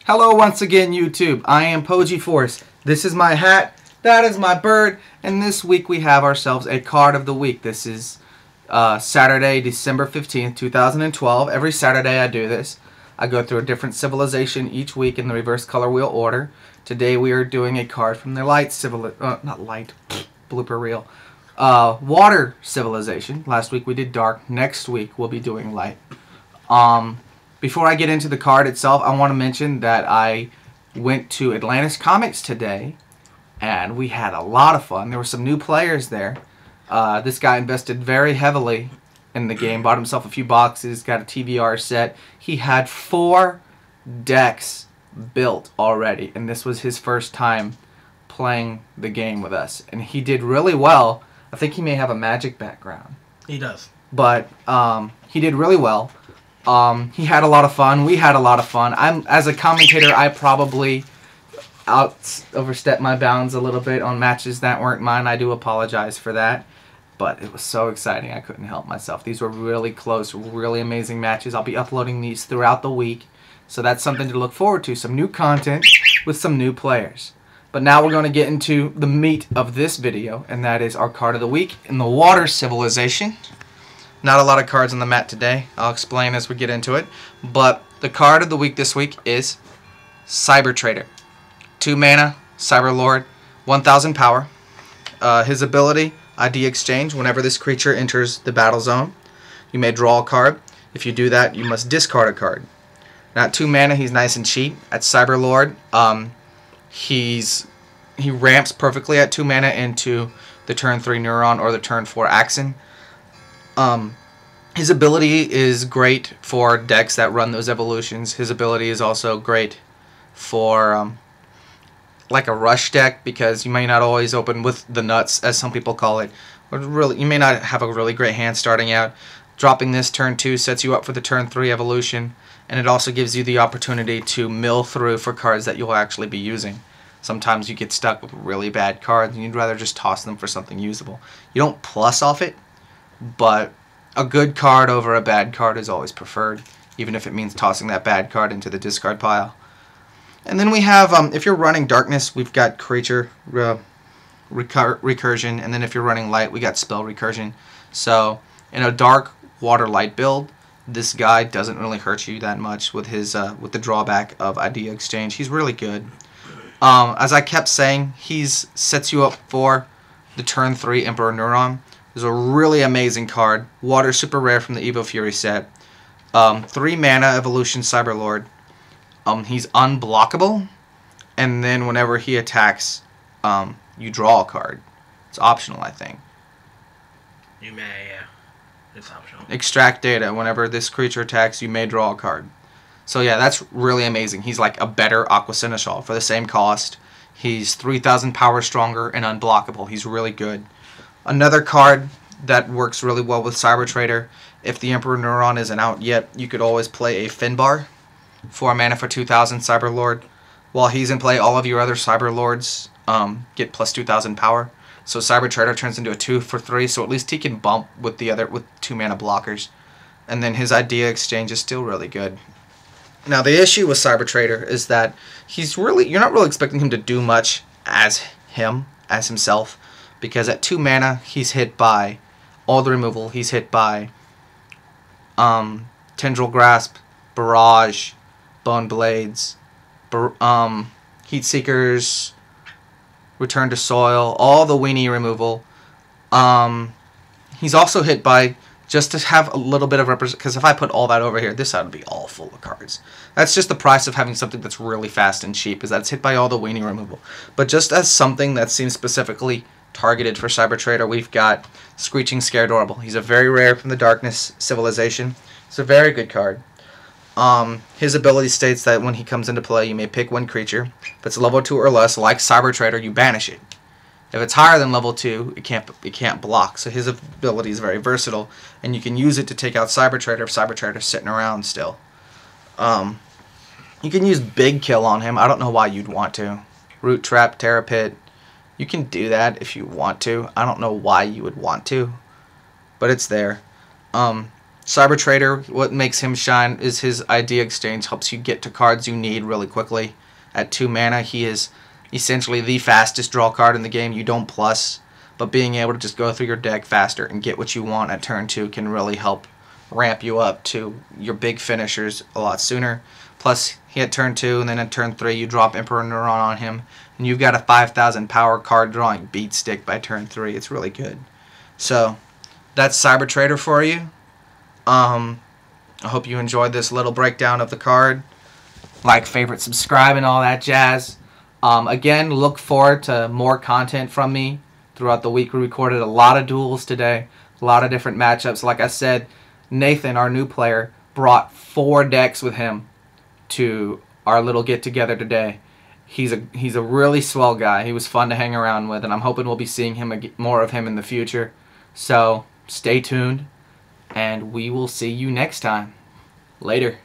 Hello once again, YouTube. I am Poji Force. This is my hat, that is my bird, and this week we have ourselves a card of the week. This is Saturday, December 15th, 2012. Every Saturday I do this. I go through a different civilization each week in the reverse color wheel order. Today we are doing a card from the blooper reel. Water civilization. Last week we did dark. Next week we'll be doing light. Before I get into the card itself, I want to mention that I went to Atlantis Comics today, and we had a lot of fun. There were some new players there. This guy invested very heavily in the game, bought himself a few boxes, got a TVR set. He had 4 decks built already, and this was his first time playing the game with us. And he did really well. I think he may have a Magic background. He does. But he did really well. He had a lot of fun. We had a lot of fun. As a commentator, I probably overstepped my bounds a little bit on matches that weren't mine. I do apologize for that. But it was so exciting, I couldn't help myself. These were really close, really amazing matches. I'll be uploading these throughout the week. So that's something to look forward to. Some new content with some new players. But now we're going to get into the meat of this video, and that is our card of the week in the Water Civilization. Not a lot of cards on the mat today. I'll explain as we get into it. But the card of the week this week is Cyber Trader. 2 mana, Cyber Lord, 1000 power. His ability, ID Exchange. Whenever this creature enters the battle zone, you may draw a card. If you do that, you must discard a card. Now at 2 mana, he's nice and cheap. At Cyber Lord, he ramps perfectly at 2 mana into the turn 3 Neuron or the turn 4 Axon. His ability is great for decks that run those evolutions. His ability is also great for like a rush deck, because you may not always open with the nuts, as some people call it. Or really, you may not have a really great hand starting out. Dropping this turn 2 sets you up for the turn 3 evolution, and it also gives you the opportunity to mill through for cards that you'll actually be using. Sometimes you get stuck with really bad cards and you'd rather just toss them for something usable. You don't plus off it, but a good card over a bad card is always preferred, even if it means tossing that bad card into the discard pile. And then we have, if you're running Darkness, we've got Creature Recursion, and then if you're running Light, we got Spell Recursion. So in a dark water light build, this guy doesn't really hurt you that much with his with the drawback of ID Exchange. He's really good. As I kept saying, he sets you up for the turn 3 Emperor Neuron. It's a really amazing card. Water super rare from the Evo Fury set. 3 mana evolution Cyber Lord. He's unblockable, and then whenever he attacks, you draw a card. It's optional, I think. You may, yeah. It's optional. Extract data. Whenever this creature attacks, you may draw a card. So yeah, that's really amazing. He's like a better Aqua Seneschal for the same cost. He's 3000 power stronger and unblockable. He's really good. Another card that works really well with Cyber Trader, if the Emperor Neuron isn't out yet, you could always play a Finbar. 4 mana for 2000 Cyber Lord. While he's in play, all of your other Cyber Lords get plus 2000 power. So Cyber Trader turns into a 2 for 3, so at least he can bump with the other with 2 mana blockers. And then his Idea Exchange is still really good. Now the issue with Cyber Trader is that you're not really expecting him to do much as himself, because at 2 mana he's hit by all the removal. He's hit by Tendril Grasp, Barrage, Bone Blades, Heat Seekers, Return to Soil, all the weenie removal. He's also hit by, just to have a little bit of representation, because if I put all that over here, this side would be all full of cards. That's just the price of having something that's really fast and cheap, is that it's hit by all the weenie removal. But just as something that seems specifically targeted for Cyber Trader, we've got Screeching Scaredorable. He's a very rare from the Darkness Civilization. It's a very good card. His ability states that when he comes into play, you may pick 1 creature. If it's level 2 or less, like Cyber Trader, you banish it. If it's higher than level 2, it can't block. So his ability is very versatile, and you can use it to take out Cyber Trader if Cyber Trader's sitting around still. You can use Big Kill on him. I don't know why you'd want to. Root Trap, Terra Pit. You can do that if you want to. I don't know why you would want to, but it's there. Cyber Trader, what makes him shine is his idea exchange helps you get to cards you need really quickly. At 2 mana, he is essentially the fastest draw card in the game. You don't plus, but being able to just go through your deck faster and get what you want at turn 2 can really help ramp you up to your big finishers a lot sooner. Plus, he had turn 2, and then at turn 3, you drop Emperor Neuron on him, and you've got a 5,000 power card drawing beat stick by turn 3. It's really good. So, that's Cyber Trader for you. I hope you enjoyed this little breakdown of the card. Like, favorite, subscribe, and all that jazz. Again, look forward to more content from me throughout the week. We recorded a lot of duels today, a lot of different matchups. Like I said, Nathan, our new player, brought 4 decks with him to our little get-together today. He's a really swell guy. He was fun to hang around with, and I'm hoping we'll be seeing more of him in the future. So, stay tuned, and we will see you next time. Later.